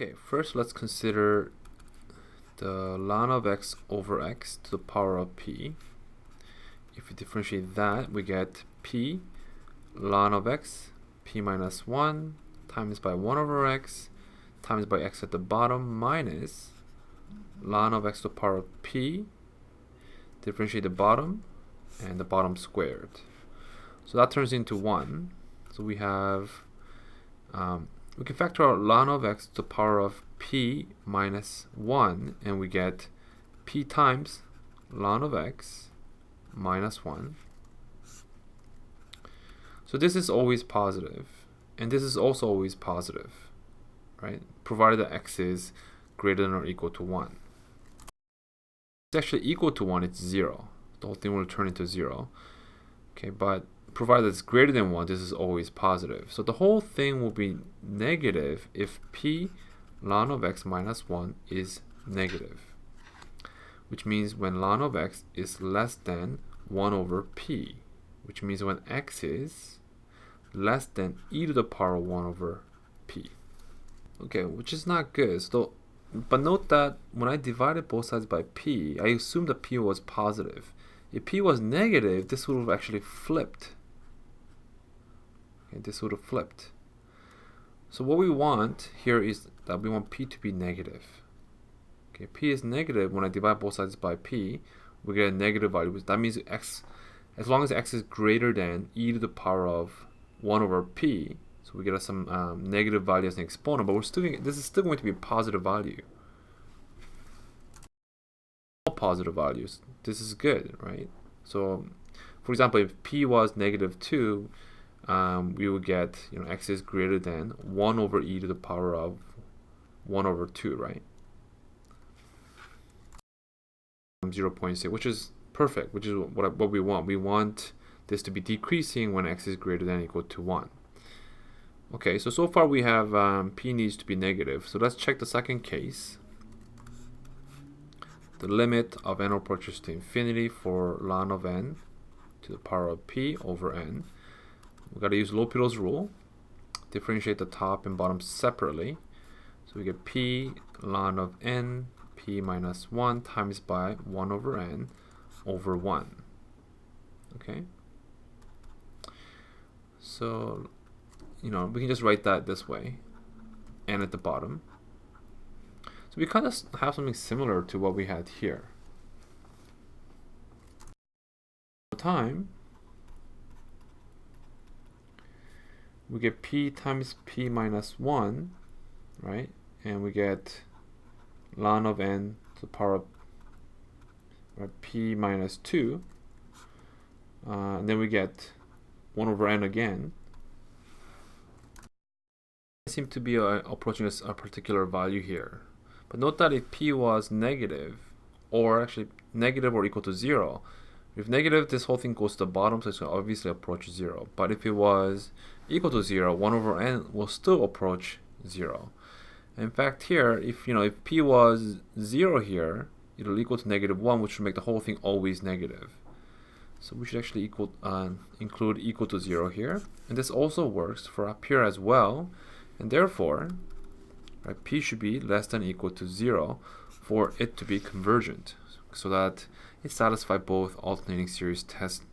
Okay, first let's consider the ln of x over x to the power of p. If we differentiate that, we get p ln of x, p minus 1 times by 1 over x times by x at the bottom minus ln of x to the power of p, differentiate the bottom, and the bottom squared. So that turns into 1. So we have, we can factor out ln of x to the power of p minus 1, and we get p times ln of x minus 1. So this is always positive, and this is also always positive, right? Provided that x is greater than or equal to 1. If it's actually equal to 1, it's 0. The whole thing will turn into 0. Okay, but provided it's greater than 1, this is always positive. So the whole thing will be negative if p ln of x minus 1 is negative, which means when ln of x is less than 1 over p, which means when x is less than e to the power 1 over p. Okay, which is not good. So, but note that when I divided both sides by p, I assumed that p was positive. If p was negative, this would have actually flipped. Okay, this would have flipped. So what we want here is that we want p to be negative. Okay, p is negative. When I divide both sides by p, we get a negative value. That means x, as long as x is greater than e to the power of 1 over p, so we get some negative value as an exponent, but this is still going to be a positive value. All positive values. This is good, right? So, for example, if p was negative 2, we would get, x is greater than 1 over e to the power of 1 over 2, right? 0.6, which is perfect, which is what we want. We want this to be decreasing when x is greater than or equal to 1. Okay, so far we have p needs to be negative. So let's check the second case. The limit of n approaches to infinity for ln of n to the power of p over n. We've got to use L'Hopital's rule. Differentiate the top and bottom separately. So we get p ln of n, p minus 1 times by 1 over n over 1. Okay? So, we can just write that this way, n at the bottom. So we kind of have something similar to what we had here. Time, we get p times p minus 1, right? And we get ln of n to the power of p minus 2. And then we get 1 over n again. I seem to be approaching a particular value here. But note that if p was negative, or actually negative or equal to 0, if negative, this whole thing goes to the bottom, so it's going to obviously approach 0. But if it was equal to 0, 1 over n will still approach 0. In fact, here, if p was 0 here, it'll equal to negative 1, which would make the whole thing always negative. So we should actually include equal to 0 here. And this also works for up here as well. And therefore, p should be less than or equal to 0 for it to be convergent, so that it satisfies both alternating series test